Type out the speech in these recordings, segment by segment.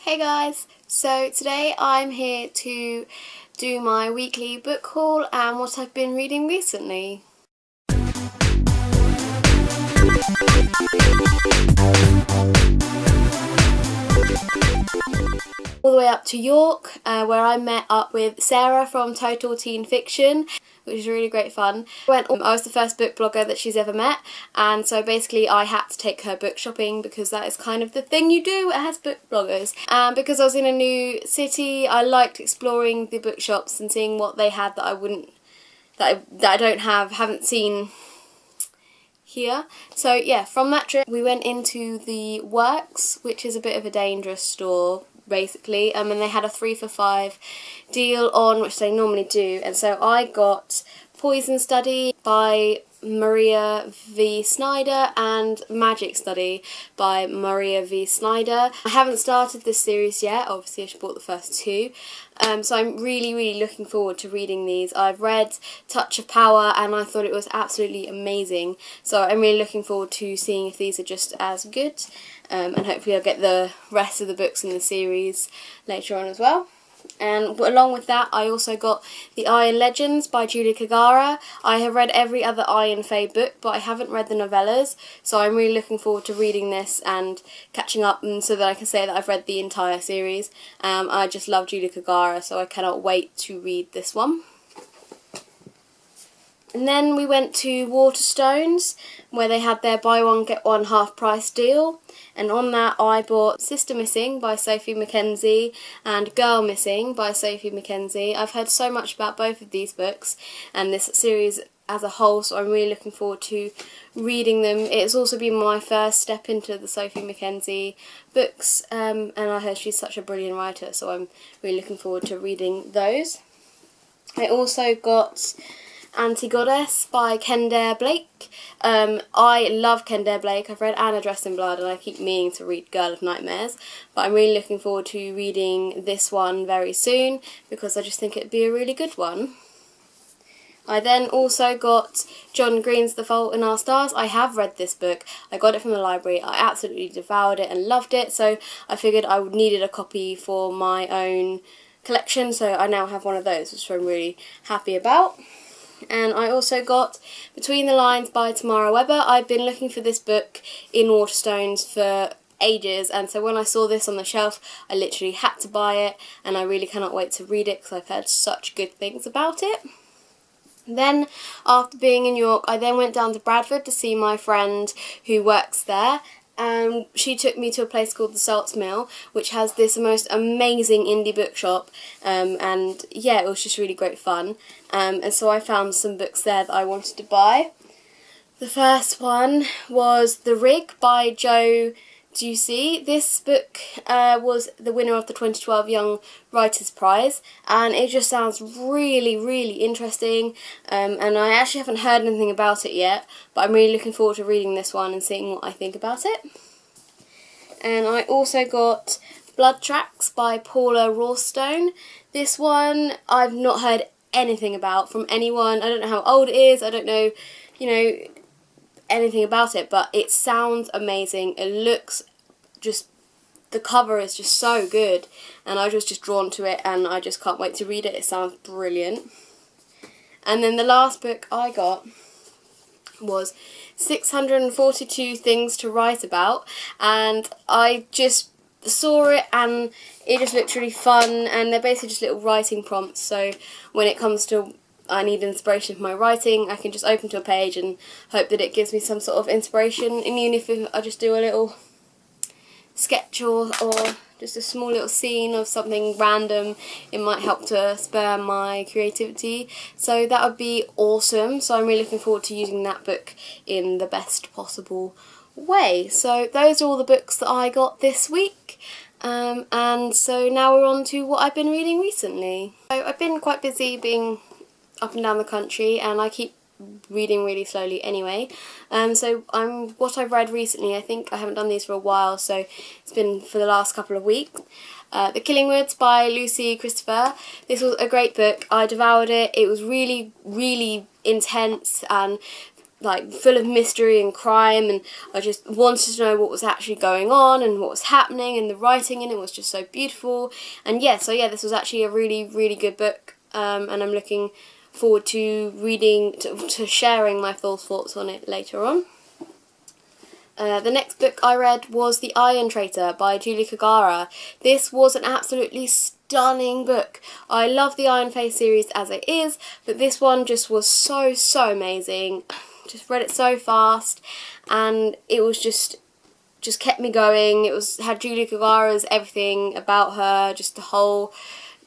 Hey guys, so today I'm here to do my weekly book haul and what I've been reading recently. All the way up to York, where I met up with Sarah from Total Teen Fiction, which was really great fun. I was the first book blogger that she's ever met, and so basically I had to take her book shopping because that is kind of the thing you do as book bloggers. And because I was in a new city, I liked exploring the bookshops and seeing what they had that I haven't seen here. So yeah, from that trip we went into the Works, which is a bit of a dangerous store basically, and they had a 3 for £5 deal on, which they normally do, and so I got Poison Study by Maria V. Snyder and Magic Study by Maria V. Snyder. I haven't started this series yet, obviously I just bought the first two, so I'm really looking forward to reading these. I've read Touch of Power and I thought it was absolutely amazing, so I'm really looking forward to seeing if these are just as good, and hopefully I'll get the rest of the books in the series later on as well. And along with that, I also got The Iron Legends by Julia Kagara. I have read every other Iron Faye book, but I haven't read the novellas, so I'm really looking forward to reading this and catching up, and so that I can say that I've read the entire series. I just love Julia Kagara, so I cannot wait to read this one. And then we went to Waterstones, where they had their buy one get one half price deal, and on that I bought Sister Missing by Sophie Mackenzie and Girl Missing by Sophie Mackenzie. I've heard so much about both of these books and this series as a whole, so I'm really looking forward to reading them. It's also been my first step into the Sophie Mackenzie books, and I heard she's such a brilliant writer, so I'm really looking forward to reading those. I also got Anti-Goddess by Kendare Blake. I love Kendare Blake. I've read Anna Dressed in Blood and I keep meaning to read Girl of Nightmares, but I'm really looking forward to reading this one very soon because I just think it'd be a really good one. I then also got John Green's The Fault in Our Stars. I have read this book. I got it from the library. I absolutely devoured it and loved it, so I figured I needed a copy for my own collection, so I now have one of those, which I'm really happy about. And I also got Between the Lines by Tamara Webber. I've been looking for this book in Waterstones for ages, and so when I saw this on the shelf I literally had to buy it, and I really cannot wait to read it because I've heard such good things about it. Then, after being in York, I then went down to Bradford to see my friend who works there, and she took me to a place called the Salts Mill, which has this most amazing indie bookshop, and yeah, it was just really great fun, and so I found some books there that I wanted to buy. The first one was The Rig by Jo Ducey. This book was the winner of the 2012 Young Writers Prize, and it just sounds really interesting, and I actually haven't heard anything about it yet, but I'm really looking forward to reading this one and seeing what I think about it. And I also got Blood Tracks by Paula Rawstone. This one I've not heard anything about from anyone. I don't know how old it is, I don't know, anything about it, but it sounds amazing. It looks the cover is just so good, and I was just drawn to it, and I just can't wait to read it. It sounds brilliant. And then the last book I got was 642 Things to Write About, and I just saw it and it just looked really fun, and they're basically just little writing prompts, so when it comes to I need inspiration for my writing, I can just open to a page and hope that it gives me some sort of inspiration, and even if I just do a little sketch or just a small little scene of something random, it might help to spur my creativity, so that would be awesome. So I'm really looking forward to using that book in the best possible way. So those are all the books that I got this week. And so now we're on to what I've been reading recently. So I've been quite busy being up and down the country, and I keep reading really slowly anyway, so what I've read recently, I think I haven't done these for a while, so it's been for the last couple of weeks. The Killing Woods by Lucy Christopher. This was a great book. I devoured it. It was really intense, and like full of mystery and crime, and I just wanted to know what was actually going on and what was happening, and the writing in it was just so beautiful. And yeah, so yeah, this was actually a really, really good book, and I'm looking forward to reading, to sharing my full thoughts on it later on. The next book I read was The Iron Traitor by Julie Kagara. This was an absolutely stunning book. I love the Iron Faye series as it is, but this one just was so amazing. Just read it so fast, and it was just kept me going. It had Julie Kagara's everything about her, just the whole,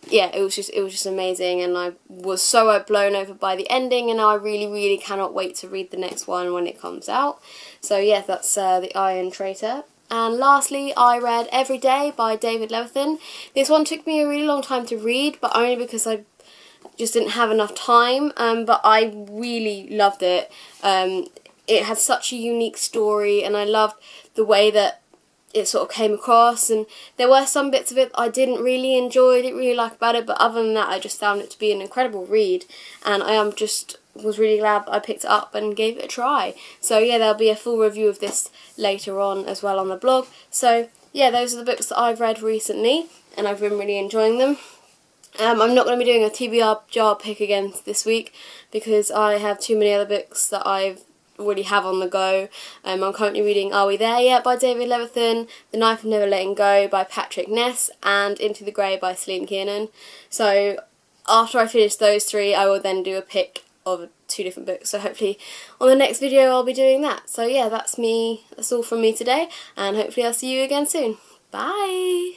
yeah, it was just amazing, and I was so blown over by the ending, and I really cannot wait to read the next one when it comes out. So yeah, that's The Iron Traitor. And lastly, I read Every Day by David Levithan. This one took me a really long time to read, but only because I just didn't have enough time, but I really loved it. It had such a unique story, and I loved the way that it sort of came across, and there were some bits of it I didn't really enjoy, didn't really like about it, but other than that I just found it to be an incredible read, and I was really glad that I picked it up and gave it a try. So yeah, there'll be a full review of this later on as well on the blog. So yeah, those are the books that I've read recently, and I've been really enjoying them. I'm not going to be doing a TBR pick again this week because I have too many other books that I already have on the go. I'm currently reading Are We There Yet by David Levithan, The Knife of Never Letting Go by Patrick Ness, and Into the Grey by Celine Kiernan. So after I finish those three, I will then do a pick of 2 different books. So hopefully on the next video I'll be doing that. So yeah, that's all from me today, and hopefully I'll see you again soon. Bye!